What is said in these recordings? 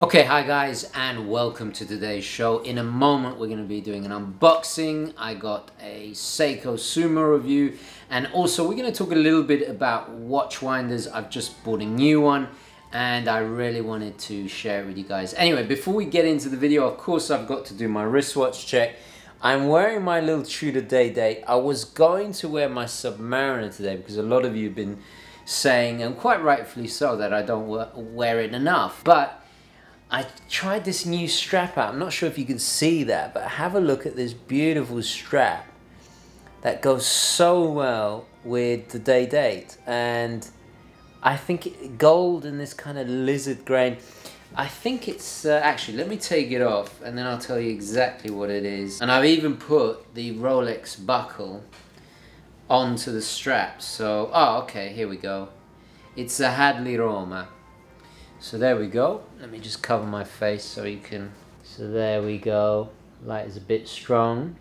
Okay, hi guys, and welcome to today's show. In a moment we're going to be doing an unboxing. I got a Seiko SUMO review, and also we're going to talk a little bit about watch winders. I've just bought a new one and I really wanted to share it with you guys. Anyway, before we get into the video, of course I've got to do my wristwatch check. I'm wearing my little Tudor Day. I was going to wear my Submariner today because a lot of you have been saying, and quite rightfully so, that I don't wear it enough. But I tried this new strap out. I'm not sure if you can see that, but have a look at this beautiful strap that goes so well with the date. And I think gold and this kind of lizard grain, I think it's, actually, let me take it off and then I'll tell you exactly what it is. And I've even put the Rolex buckle onto the strap. So, oh, okay, here we go. It's a Hadley Roma. So there we go. Let me just cover my face so you can. So there we go. Light is a bit strong,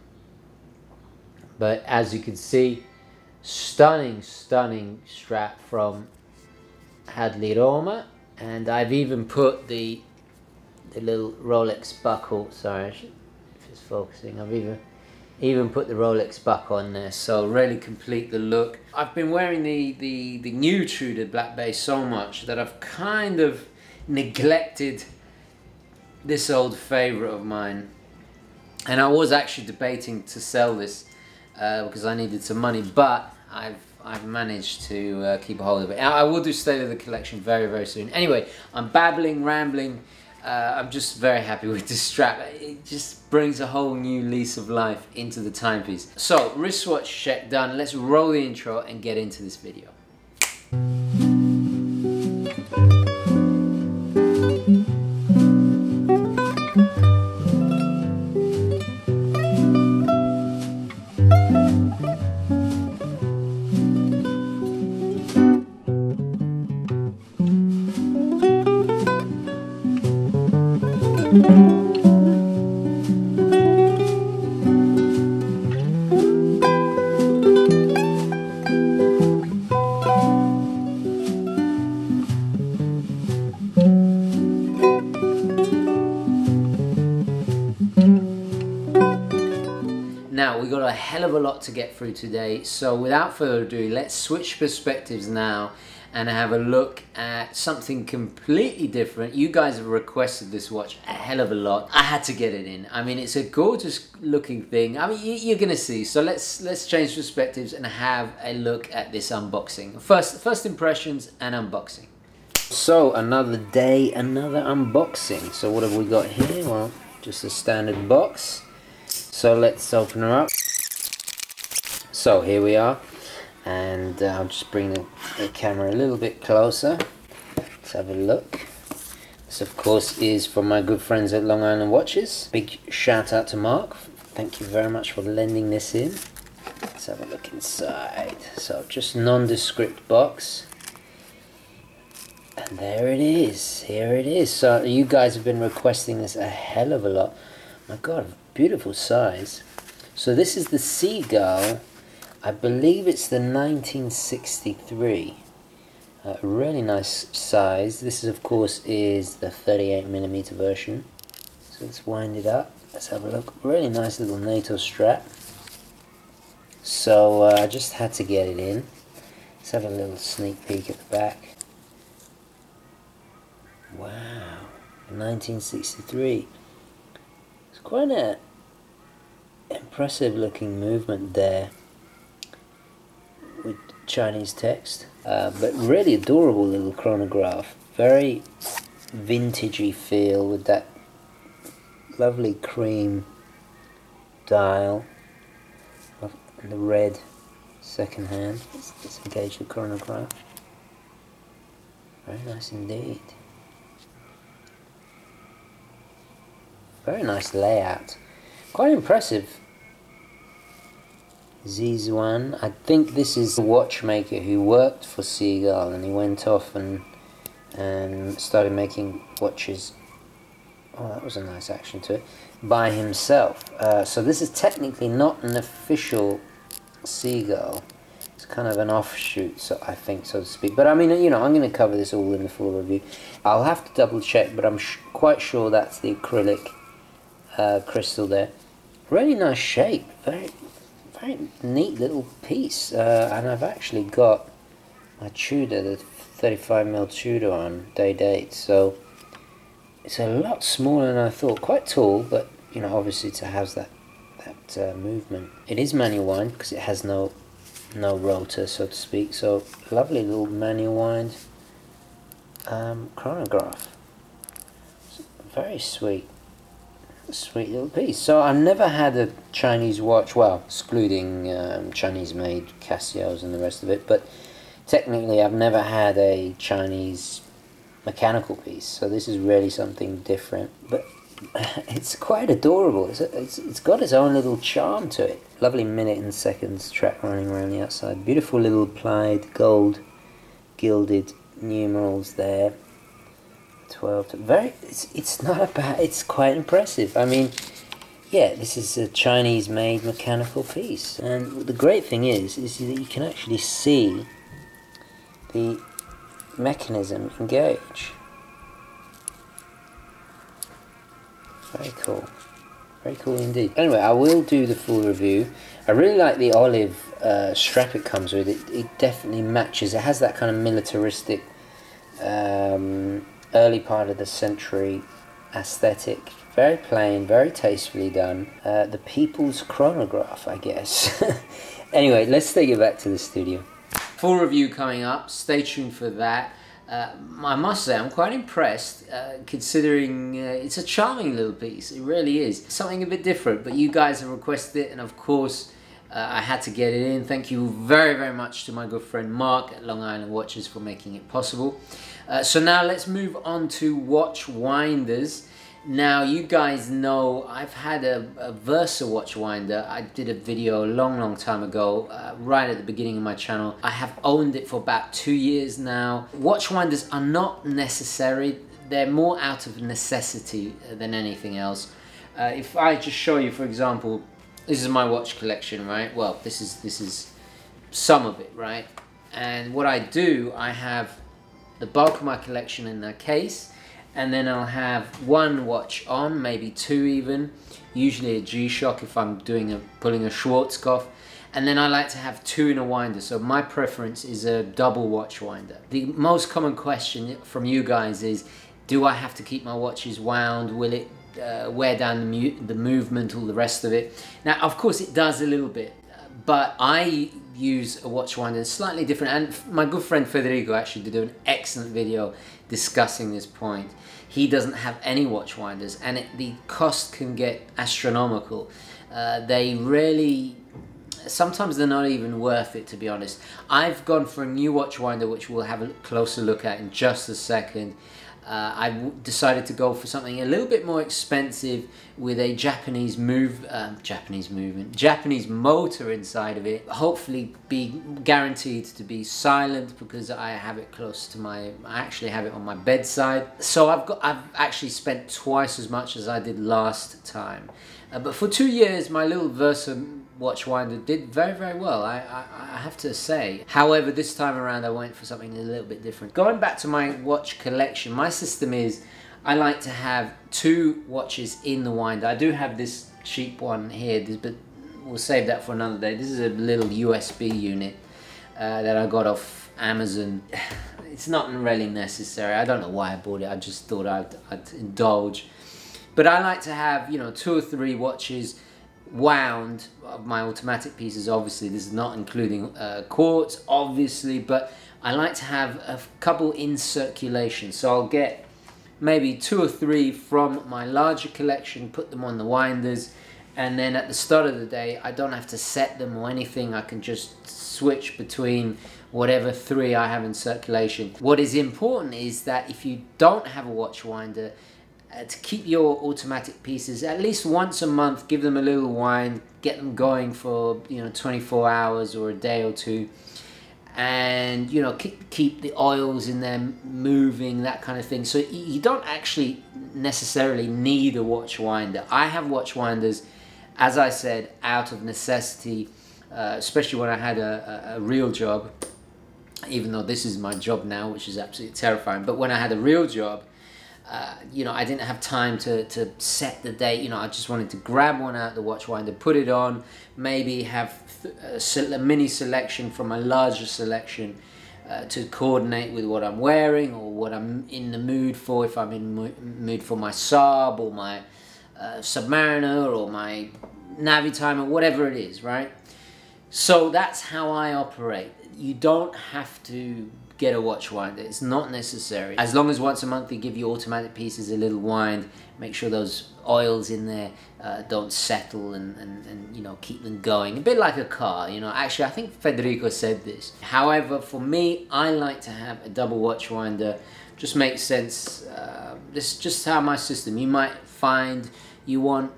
but as you can see, stunning strap from Hadley Roma. And I've even put the little Rolex buckle. Sorry, if it's focusing. I've even put the Rolex buckle on there, so really complete the look. I've been wearing the new Tudor Black Bay so much that I've kind of neglected this old favorite of mine, and I was actually debating to sell this because I needed some money, but I've managed to keep a hold of it. I will do State of the Collection very soon. Anyway, I'm babbling, rambling. I'm just very happy with this strap. It just brings a whole new lease of life into the timepiece. So, wristwatch check done. Let's roll the intro and get into this video. Now, we got a hell of a lot to get through today, so without further ado, let's switch perspectives now and have a look at something completely different. You guys have requested this watch a hell of a lot. I had to get it in. I mean, it's a gorgeous looking thing. I mean, you're gonna see. So let's change perspectives and have a look at this unboxing. First impressions and unboxing. So another day, another unboxing. So what have we got here? Well, just a standard box. So let's open her up. So here we are, and I'll just bring the camera a little bit closer. Let's have a look. This of course is from my good friends at Long Island Watches. Big shout out to Mark. Thank you very much for lending this in. Let's have a look inside. So just nondescript box. And there it is. Here it is. So you guys have been requesting this a hell of a lot. My God, beautiful size. So this is the Seagull. I believe it's the 1963. Really nice size. This is, of course, is the 38mm version. So let's wind it up. Let's have a look. Really nice little NATO strap. So I just had to get it in. Let's have a little sneak peek at the back. Wow, 1963. It's quite an impressive looking movement there with Chinese text, but really adorable little chronograph. Very vintagey feel with that lovely cream dial and the red second hand. Let's engage the chronograph. Very nice indeed. Very nice layout. Quite impressive. Z1. I think this is the watchmaker who worked for Seagull, and he went off and started making watches. Oh, that was a nice action to it. By himself. So this is technically not an official Seagull. It's kind of an offshoot, so I think, so to speak. But I mean, you know, I'm going to cover this all in the full review. I'll have to double check, but I'm quite sure that's the acrylic crystal there. Really nice shape. Very, very neat little piece. And I've actually got my Tudor, the 35mm Tudor on day date. So it's a lot smaller than I thought. Quite tall, but you know, obviously to have that movement. It is manual wind because it has no rotor, so to speak. So lovely little manual wind chronograph. Very sweet little piece. So I've never had a Chinese watch, well, excluding Chinese made Casios and the rest of it, but technically I've never had a Chinese mechanical piece, so this is really something different. But it's quite adorable. It's got its own little charm to it. Lovely minute and seconds track running around the outside. Beautiful little applied gold gilded numerals there. 12 to very. It's not a bad. It's quite impressive. I mean, yeah, this is a Chinese made mechanical piece, and the great thing is that you can actually see the mechanism engage. Very cool. Very cool indeed. Anyway, I will do the full review. I really like the olive strap it comes with. It definitely matches. It has that kind of militaristic early part of the century aesthetic. Very plain, very tastefully done. The people's chronograph, I guess. Anyway, let's take it back to the studio. Full review coming up. Stay tuned for that. I must say I'm quite impressed considering it's a charming little piece. It really is. Something a bit different, but you guys have requested it, and of course I had to get it in. Thank you very, very much to my good friend Mark at Long Island Watches for making it possible. So now let's move on to watch winders. Now, you guys know I've had a Versa watch winder. I did a video a long time ago, right at the beginning of my channel. I have owned it for about 2 years now. Watch winders are not necessary. They're more out of necessity than anything else. If I just show you, for example, this is my watch collection, right? Well, this is some of it, right? And what I do, I have the bulk of my collection in that case, and then I'll have one watch on, maybe two even, usually a G-Shock if I'm pulling a Schwarzkopf, and then I like to have two in a winder, so my preference is a double watch winder. The most common question from you guys is, do I have to keep my watches wound? Will it wear down the movement, all the rest of it? Now, of course it does a little bit, but I use a watch winder that's slightly different, and my good friend Federico actually did an excellent video discussing this point. He doesn't have any watch winders, and the cost can get astronomical. They really, sometimes they're not even worth it, to be honest. I've gone for a new watch winder, which we'll have a closer look at in just a second. I decided to go for something a little bit more expensive with a Japanese motor inside of it. Hopefully be guaranteed to be silent, because I have it close to I actually have it on my bedside. So I've actually spent twice as much as I did last time. But for 2 years, my little Versa watch winder did very well, I have to say. However, this time around I went for something a little bit different. Going back to my watch collection, my system is I like to have two watches in the winder. I do have this cheap one here, but we'll save that for another day. This is a little USB unit that I got off Amazon. It's not really necessary. I don't know why I bought it. I just thought I'd indulge. But I like to have, you know, 2 or 3 watches wound of my automatic pieces. Obviously this is not including quartz, obviously, but I like to have a couple in circulation. So I'll get maybe 2 or 3 from my larger collection, put them on the winders, and then at the start of the day I don't have to set them or anything. I can just switch between whatever 3 I have in circulation. What is important is that if you don't have a watch winder, to keep your automatic pieces at least once a month, give them a little wind, get them going for 24 hours or a day or 2, and keep the oils in them moving, that kind of thing. So you don't actually necessarily need a watch winder. I have watch winders, as I said, out of necessity. especially when I had a real job, even though this is my job now, which is absolutely terrifying. But when I had a real job, you know, I didn't have time to set the date. You know, I just wanted to grab one out of the watch winder, put it on, maybe have a mini selection from a larger selection to coordinate with what I'm wearing or what I'm in the mood for. If I'm in the mood for my Saab or my Submariner or my Navitimer, whatever it is, right? So that's how I operate. You don't have to get a watch winder. It's not necessary. As long as once a month they give you automatic pieces a little wind, make sure those oils in there don't settle and you know, keep them going. A bit like a car, you know. Actually, I think Federico said this. However, for me, I like to have a double watch winder. Just makes sense. This is just how my system. You might find you want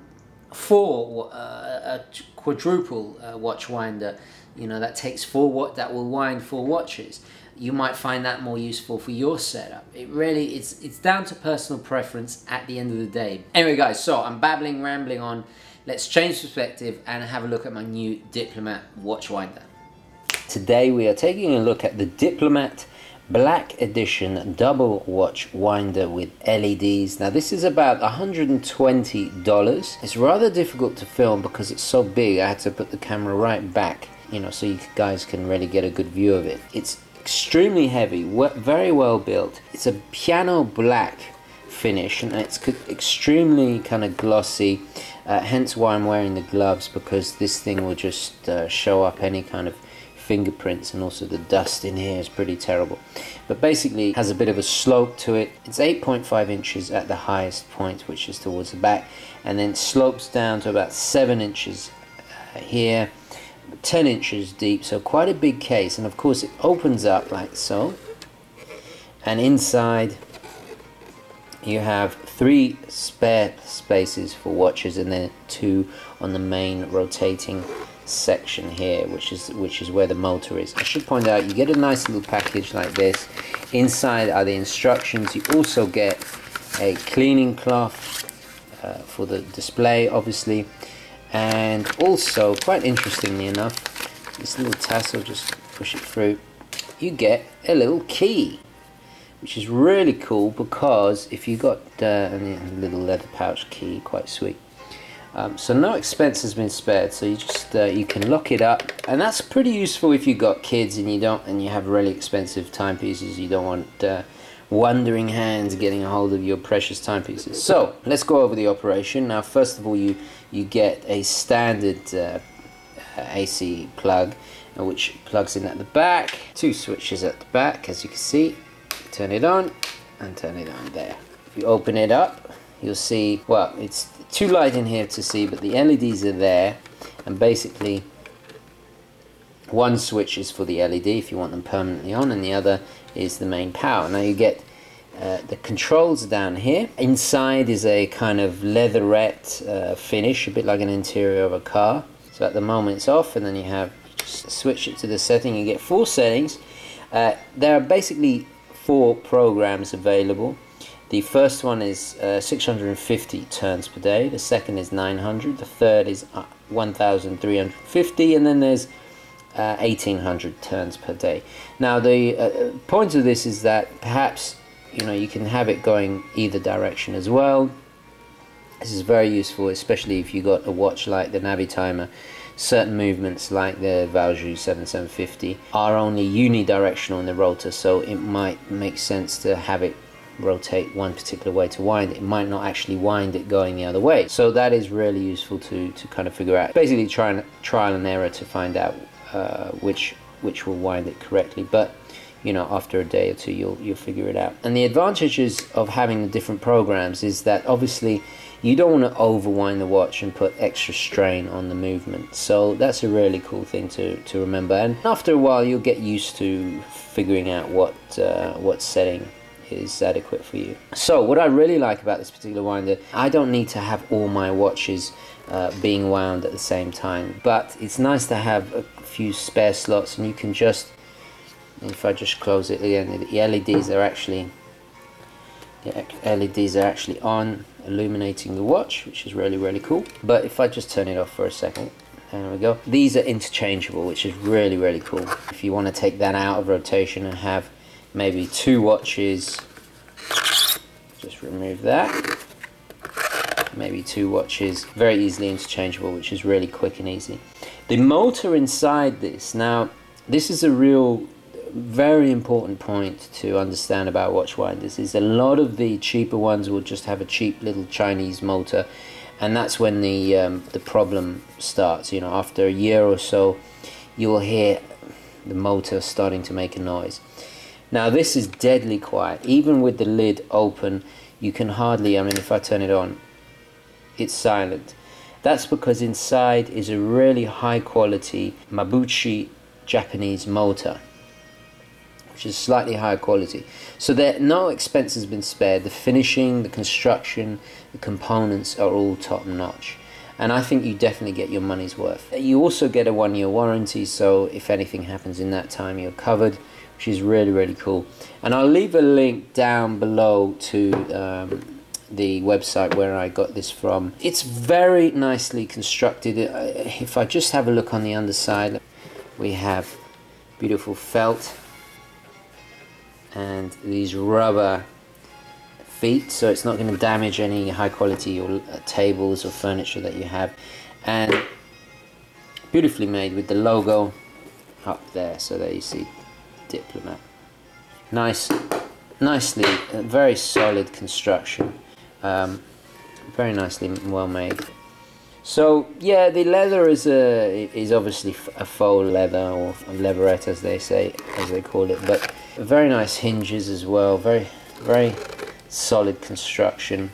a quadruple watch winder. You know, that takes that will wind 4 watches. You might find that more useful for your setup. It really, it's down to personal preference at the end of the day. Anyway guys, so I'm rambling on. Let's change perspective and have a look at my new Diplomat watch winder. Today we are taking a look at the Diplomat Black Edition double watch winder with LEDs. Now this is about $120. It's rather difficult to film because it's so big. I had to put the camera right back, you know, so you guys can really get a good view of it. It's extremely heavy, very well built. It's a piano black finish and it's extremely kind of glossy, hence why I'm wearing the gloves, because this thing will just show up any kind of fingerprints, and also the dust in here is pretty terrible. But basically it has a bit of a slope to it. It's 8.5 inches at the highest point, which is towards the back, and then slopes down to about 7 inches here, 10 inches deep, so quite a big case. And of course it opens up like so, and inside you have 3 spare spaces for watches, and then 2 on the main rotating section here, which is where the motor is. I should point out, you get a nice little package like this. Inside are the instructions. You also get a cleaning cloth for the display, obviously. And also, quite interestingly enough, this little tassel, just push it through, you get a little key, which is really cool, because if you got a little leather pouch key, quite sweet. So no expense has been spared, so you just you can lock it up, and that's pretty useful if you got kids and you have really expensive timepieces. You don't want wandering hands getting a hold of your precious timepieces. So let's go over the operation. Now first of all, you get a standard AC plug, which plugs in at the back. 2 switches at the back, as you can see. Turn it on and turn it on there. If you open it up, you'll see, well, it's too light in here to see, but the LEDs are there, and basically one switch is for the LED if you want them permanently on, and the other is the main power. Now you get the controls down here. Inside is a kind of leatherette finish, a bit like an interior of a car. So at the moment it's off, and then you just switch it to the setting. You get 4 settings. There are basically 4 programs available. The first one is 650 turns per day, the second is 900, the third is 1350, and then there's 1800 turns per day. Now the point of this is that perhaps, you know, you can have it going either direction as well. This is very useful, especially if you got a watch like the Navitimer. Certain movements like the Valjoux 7750 are only unidirectional in the rotor, so it might make sense to have it rotate one particular way to wind it. It might not actually wind it going the other way, so that is really useful to kind of figure out. Basically trial and error to find out which will wind it correctly, but you know, after a day or two you'll figure it out. And the advantages of having the different programs is that obviously you don't want to overwind the watch and put extra strain on the movement, so that's a really cool thing to remember. And after a while you'll get used to figuring out what setting is adequate for you. So what I really like about this particular winder, I don't need to have all my watches being wound at the same time, but it's nice to have a few spare slots, and you can just, if I just close it again, the LEDs are actually on, illuminating the watch, which is really, really cool. But if I just turn it off for a second, There we go. These are interchangeable, which is really, really cool. If you want to take that out of rotation and have maybe 2 watches, just remove that. Maybe 2 watches, very easily interchangeable, which is really quick and easy. The motor inside this, now this is a real very important point to understand about watch winders, is a lot of the cheaper ones will just have a cheap little Chinese motor, and that's when the problem starts. You know, after a year or so you'll hear the motor starting to make a noise. Now this is deadly quiet, even with the lid open you can hardly, I mean, if I turn it on, it's silent. That's because inside is a really high quality Mabuchi Japanese motor, which is slightly higher quality. So there, no expense has been spared. The finishing, the construction, the components are all top notch. And I think you definitely get your money's worth. You also get a 1-year warranty, so if anything happens in that time you're covered, which is really, really cool. And I'll leave a link down below to the website where I got this from. It's very nicely constructed. If I just have a look on the underside, we have beautiful felt and these rubber feet, so it's not going to damage any high quality or tables or furniture that you have, and beautifully made with the logo up there, so there you see Diplomat. Nicely, very solid construction. Very nicely well made. So yeah, the leather is obviously a faux leather, or a leatherette as they say, as they call it, but very nice hinges as well. Very solid construction.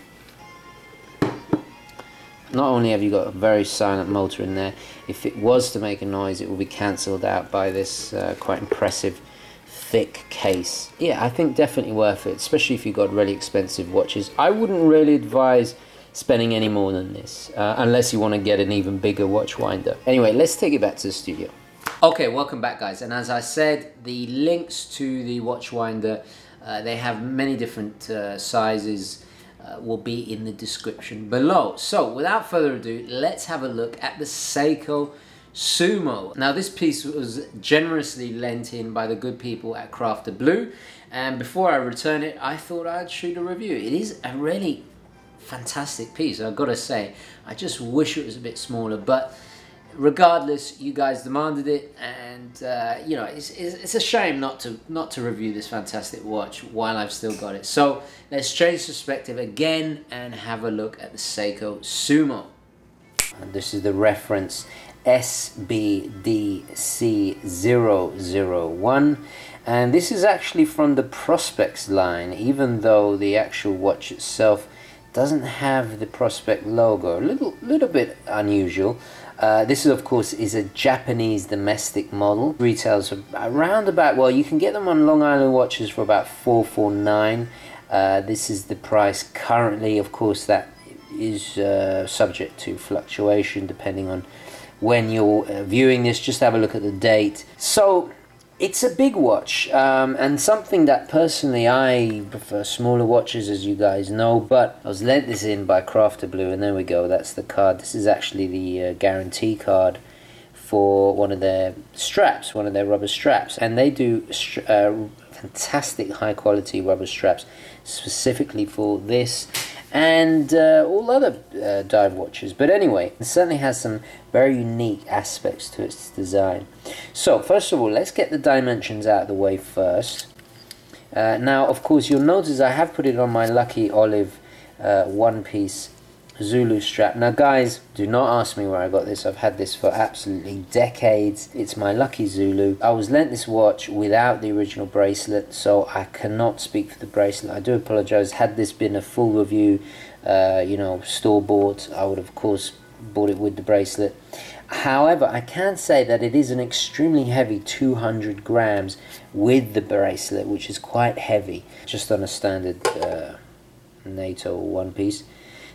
Not only have you got a very silent motor in there, if it was to make a noise it will be cancelled out by this quite impressive thick case. Yeah, I think definitely worth it, especially if you've got really expensive watches. I wouldn't really advise spending any more than this, unless you want to get an even bigger watch winder. Anyway, let's take it back to the studio. Okay, welcome back guys, and as I said, the links to the watch winder, they have many different sizes, will be in the description below. So without further ado, let's have a look at the Seiko SUMO. Now this piece was generously lent in by the good people at Crafter Blue, and before I return it I thought I'd shoot a review. It is a really fantastic piece, I've got to say. I just wish it was a bit smaller, but regardless, you guys demanded it, and you know, it's a shame not to review this fantastic watch while I've still got it. So let's change perspective again and have a look at the Seiko SUMO. And this is the reference SBDC001, and this is actually from the Prospects line, even though the actual watch itself doesn't have the Prospect logo. A little bit unusual. This is, of course, is a Japanese domestic model. Retails around about, well, you can get them on Long Island watches for about $449. This is the price currently. Of course, that is subject to fluctuation depending on when you're viewing this. Just have a look at the date. So it's a big watch, and something that personally I prefer smaller watches, as you guys know, but I was lent this in by Crafter Blue, and there we go, that's the card. This is actually the guarantee card for one of their straps, one of their rubber straps, and they do fantastic high quality rubber straps specifically for this and all other dive watches. But anyway, it certainly has some very unique aspects to its design. So first of all, let's get the dimensions out of the way first. Now of course you'll notice I have put it on my Lucky Olive one-piece Zulu strap. Now guys, do not ask me where I got this. I've had this for absolutely decades. It's my Lucky Zulu. I was lent this watch without the original bracelet, so I cannot speak for the bracelet. I do apologize. Had this been a full review, you know, store bought, I would of course bought it with the bracelet. However, I can say that it is an extremely heavy 200 grams with the bracelet, which is quite heavy, just on a standard NATO one piece.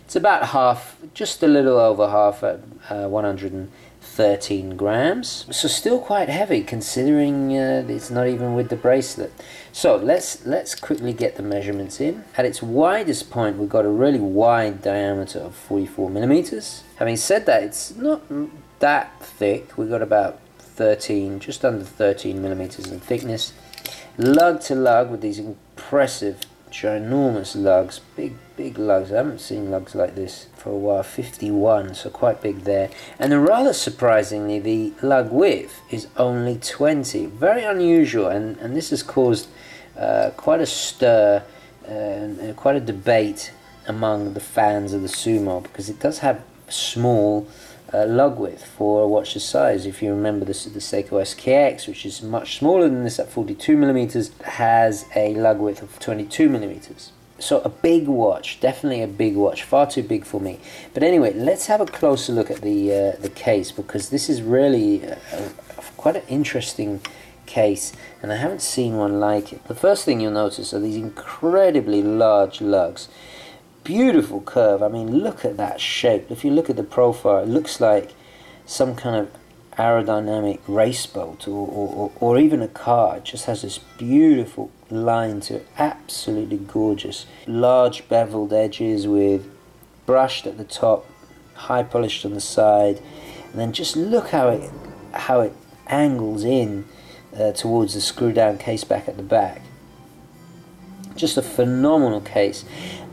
It's about half, just a little over half at 113 grams. So still quite heavy considering it's not even with the bracelet. So let's quickly get the measurements in. At its widest point, we've got a really wide diameter of 44 millimeters. Having said that, it's not that thick. We've got about 13, just under 13 millimeters in thickness. Lug to lug with these impressive, ginormous lugs, big lugs. I haven't seen lugs like this for a while. 51, so quite big there. And then rather surprisingly, the lug width is only 20. Very unusual, and this has caused quite a stir and quite a debate among the fans of the Sumo, because it does have small lug width for a watch the size. If you remember, this is the Seiko SKX, which is much smaller than this at 42 millimeters, has a lug width of 22 millimeters. So a big watch, definitely a big watch, far too big for me. But anyway, let's have a closer look at the case, because this is really quite an interesting case, and I haven't seen one like it. The first thing you'll notice are these incredibly large lugs. Beautiful curve. I mean, look at that shape. If you look at the profile, it looks like some kind of aerodynamic race boat or even a car. It just has this beautiful line to it. Absolutely gorgeous. Large beveled edges with brushed at the top, high polished on the side, and then just look how it angles in towards the screw down case back at the back. Just a phenomenal case.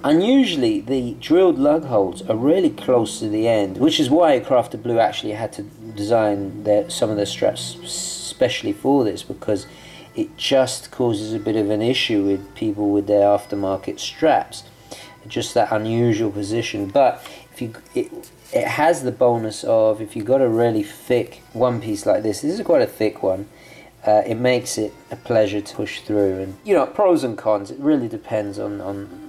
Unusually, the drilled lug holes are really close to the end, which is why Crafted Blue actually had to design some of their straps specially for this, because it just causes a bit of an issue with people with their aftermarket straps. Just that unusual position. But it has the bonus of, if you've got a really thick one piece like this is quite a thick one, it makes it a pleasure to push through. And you know, pros and cons, it really depends on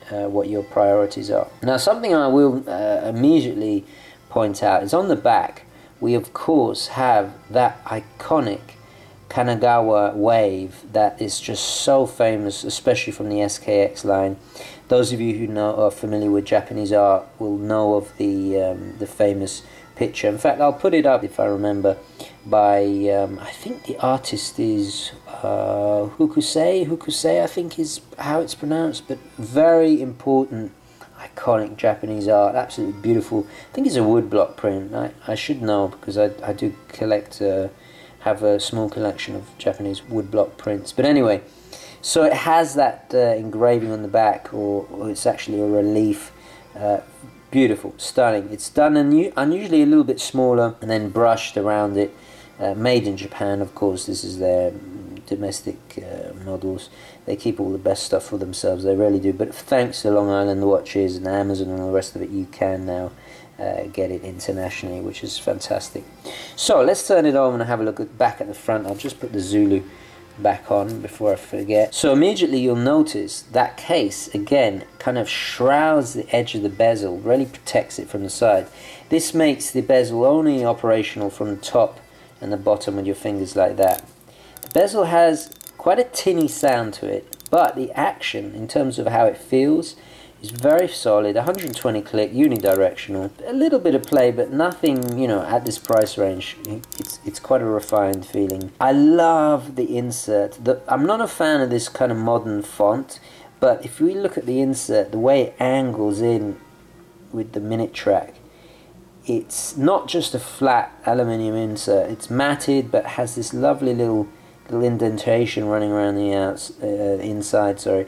what your priorities are. Now, something I will immediately point out is on the back we of course have that iconic Kanagawa wave that is just so famous, especially from the SKX line. Those of you who are familiar with Japanese art will know of the famous picture. In fact, I'll put it up if I remember, by I think the artist is Hokusei I think is how it's pronounced, but very important iconic Japanese art, absolutely beautiful. I think it's a woodblock print. I should know, because I do collect have a small collection of Japanese woodblock prints. But anyway, so it has that engraving on the back, or it's actually a relief. Beautiful, stunning. It's done unusually a little bit smaller and then brushed around it. Made in Japan, of course. This is their domestic models. They keep all the best stuff for themselves, they really do. But thanks to Long Island Watches and Amazon and all the rest of it, you can now get it internationally, which is fantastic. So let's turn it over and have a look back at the front. I'll just put the Zulu back on before I forget. So immediately you'll notice that case again kind of shrouds the edge of the bezel, really protects it from the side. This makes the bezel only operational from the top and the bottom with your fingers like that. The bezel has quite a tinny sound to it, but the action in terms of how it feels is very solid. 120 click, unidirectional, a little bit of play, but nothing, you know, at this price range. It's quite a refined feeling. I love the insert. I'm not a fan of this kind of modern font, but if we look at the insert, the way it angles in with the minute track, it's not just a flat aluminium insert. It's matted, but has this lovely little indentation running around the inside. Sorry.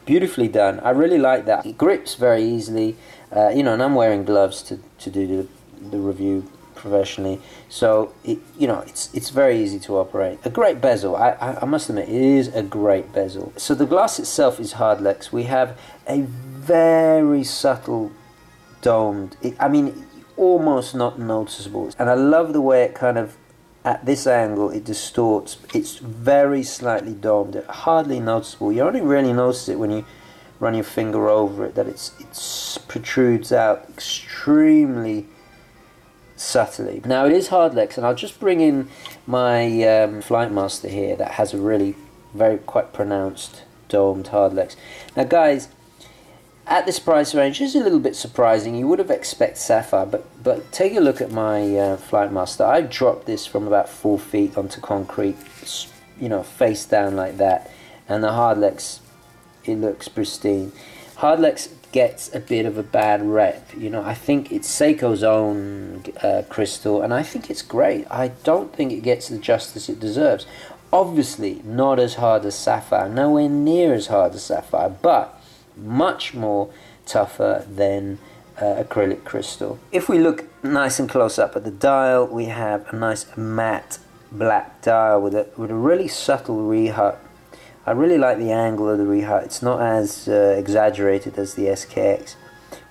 Beautifully done. I really like that. It grips very easily, you know, and I'm wearing gloves to do the review professionally, so it's very easy to operate. A great bezel. I must admit, it is a great bezel. So the glass itself is hardlex. We have a very subtle domed. I mean, almost not noticeable, and I love the way it kind of, at this angle, it distorts. It's very slightly domed, hardly noticeable. You only really notice it when you run your finger over it, that it protrudes out extremely subtly. Now it is hardlex, and I'll just bring in my Flightmaster here that has a really quite pronounced domed hardlex. Now guys, at this price range, it's a little bit surprising. You would have expected sapphire, but take a look at my Flightmaster. I dropped this from about 4 feet onto concrete, you know, face down like that, and the hardlex, it looks pristine. Hardlex gets a bit of a bad rep. You know, I think it's Seiko's own crystal, and I think it's great. I don't think it gets the justice it deserves. Obviously, not as hard as sapphire, nowhere near as hard as sapphire, but much more tougher than acrylic crystal. If we look nice and close up at the dial, we have a nice matte black dial with a really subtle recut. I really like the angle of the recut. It's not as exaggerated as the SKX.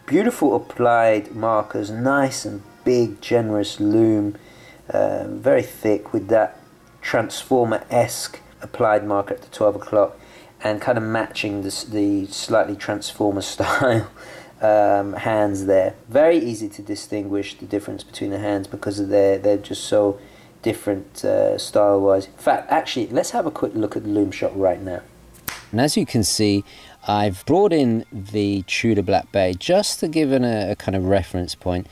Beautiful applied markers, nice and big, generous loom, very thick with that transformer-esque applied marker at the 12 o'clock, and kind of matching the slightly transformer style hands there. Very easy to distinguish the difference between the hands because of they're just so different style-wise. In fact, actually, let's have a quick look at the Loom Shop right now. And as you can see, I've brought in the Tudor Black Bay just to give it a kind of reference point.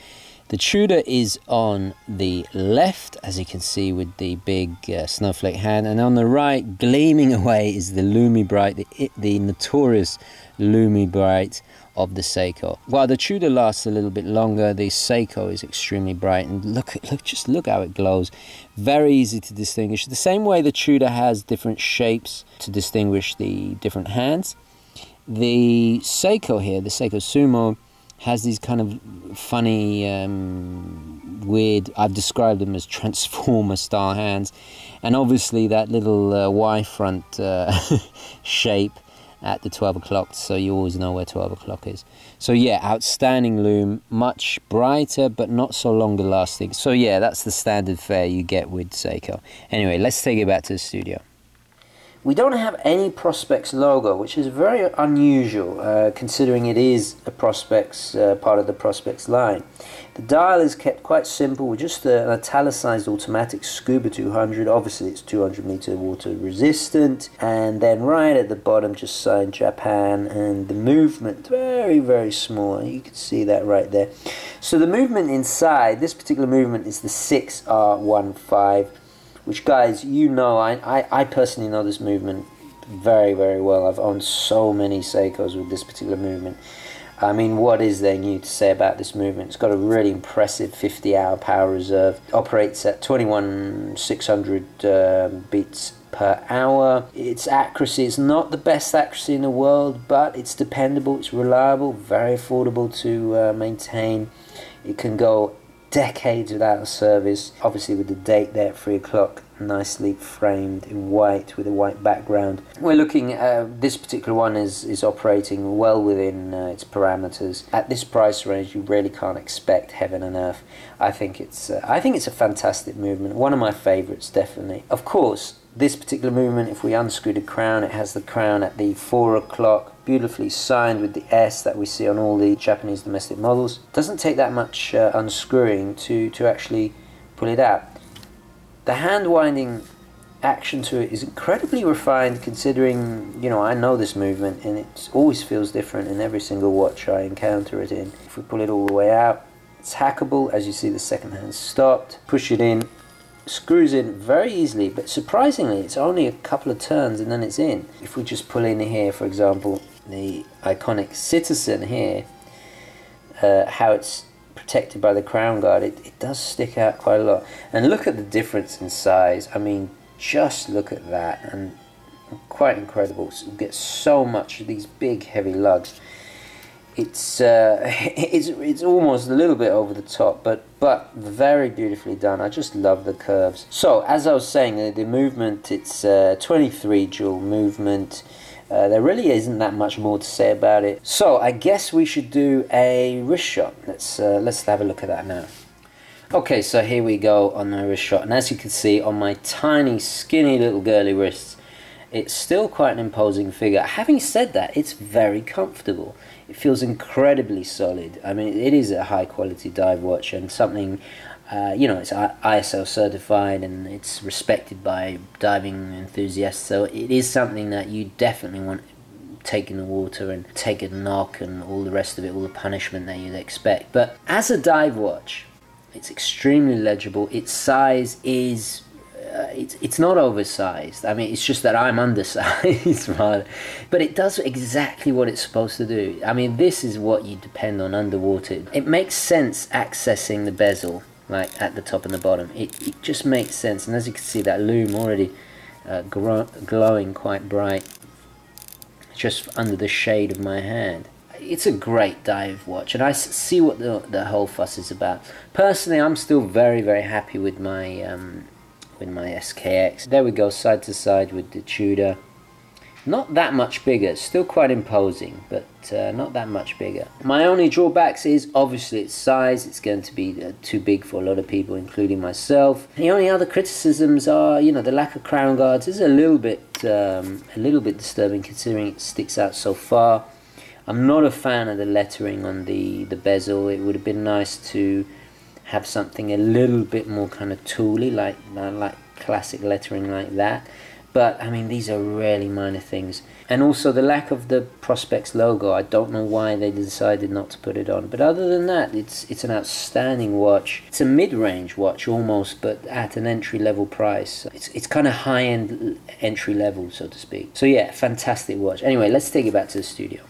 The Tudor is on the left, as you can see, with the big snowflake hand, and on the right, gleaming away, is the Lumi Bright, the notorious Lumi Bright of the Seiko. While the Tudor lasts a little bit longer, the Seiko is extremely bright, and just look how it glows. Very easy to distinguish. The same way the Tudor has different shapes to distinguish the different hands, the Seiko here, the Seiko SUMO, has these kind of funny, weird, I've described them as transformer style hands, and obviously that little Y front shape at the 12 o'clock, so you always know where 12 o'clock is. So yeah, outstanding loom, much brighter but not so longer lasting. So yeah, that's the standard fare you get with Seiko. Anyway, let's take it back to the studio. We don't have any Prospex logo, which is very unusual considering it is a Prospex, part of the Prospex line. The dial is kept quite simple with just an italicized automatic Scuba 200. Obviously it's 200 meter water resistant, and then right at the bottom just signed Japan, and the movement very, very small. You can see that right there. So the movement inside, this particular movement is the 6R15, which, guys, you know, I personally know this movement very, very well. I've owned so many Seikos with this particular movement. I mean, what is there new to say about this movement? It's got a really impressive 50-hour power reserve. Operates at 21,600 beats per hour. Its accuracy is not the best accuracy in the world, but it's dependable, it's reliable, very affordable to maintain. It can go decades without a service. Obviously with the date there at 3 o'clock, nicely framed in white with a white background. We're looking at this particular one is operating well within its parameters. At this price range, you really can't expect heaven and earth. I think it's a fantastic movement, one of my favorites, definitely. Of course, this particular movement, if we unscrew the crown, it has the crown at the 4 o'clock, beautifully signed with the S that we see on all the Japanese domestic models. Doesn't take that much unscrewing to actually pull it out. The hand winding action to it is incredibly refined, considering, you know, I know this movement and it always feels different in every single watch I encounter it in. If we pull it all the way out, it's hackable. As you see, the second hand stopped. Push it in, screws in very easily, but surprisingly it's only a couple of turns and then it's in. If we just pull in here, for example, the iconic Citizen here, how it's protected by the crown guard, it does stick out quite a lot. And look at the difference in size. I mean, just look at that, and quite incredible. So you get so much of these big heavy lugs. It's almost a little bit over the top, but very beautifully done. I just love the curves. So as I was saying, the movement, it's 23 jewel movement. There really isn't that much more to say about it. So I guess we should do a wrist shot. Let's have a look at that now. Okay, so here we go on the wrist shot, and as you can see on my tiny, skinny little girly wrists, it's still quite an imposing figure. Having said that, it's very comfortable. It feels incredibly solid. I mean, it is a high quality dive watch, and something, you know, it's ISO certified and it's respected by diving enthusiasts, so it is something that you definitely want to take in the water and take a knock and all the rest of it, all the punishment that you'd expect. But as a dive watch, it's extremely legible. Its size is it's not oversized. I mean, it's just that I'm undersized, rather. But it does exactly what it's supposed to do. I mean, this is what you depend on underwater. It makes sense accessing the bezel, like at the top and the bottom. It just makes sense. And as you can see, that loom already glowing quite bright, just under the shade of my hand. It's a great dive watch, and I see what the whole fuss is about. Personally, I'm still very, very happy with my SKX. There we go, side to side with the Tudor. Not that much bigger, still quite imposing, but not that much bigger. My only drawbacks is obviously its size. It's going to be too big for a lot of people, including myself. The only other criticisms are, you know, the lack of crown guards is a little bit disturbing, considering it sticks out so far. I'm not a fan of the lettering on the bezel. It would have been nice to have something a little bit more kind of tooly, like classic lettering like that. But I mean, these are really minor things. And also the lack of the Prospex logo. I don't know why they decided not to put it on. But other than that, it's an outstanding watch. It's a mid-range watch almost, but at an entry-level price. It's kind of high-end entry-level, so to speak. So yeah, fantastic watch. Anyway, let's take it back to the studio.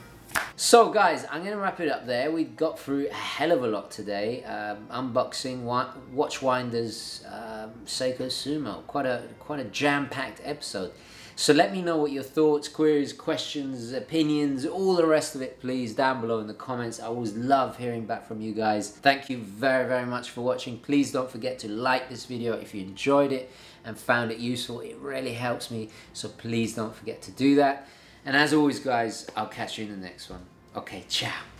So guys, I'm going to wrap it up there. We got through a hell of a lot today. Unboxing Watchwinder's Seiko SUMO. Quite a jam-packed episode. So let me know what your thoughts, queries, questions, opinions, all the rest of it, please, down below in the comments. I always love hearing back from you guys. Thank you very, very much for watching. Please don't forget to like this video if you enjoyed it and found it useful. It really helps me, so please don't forget to do that. And as always, guys, I'll catch you in the next one. Okay, ciao.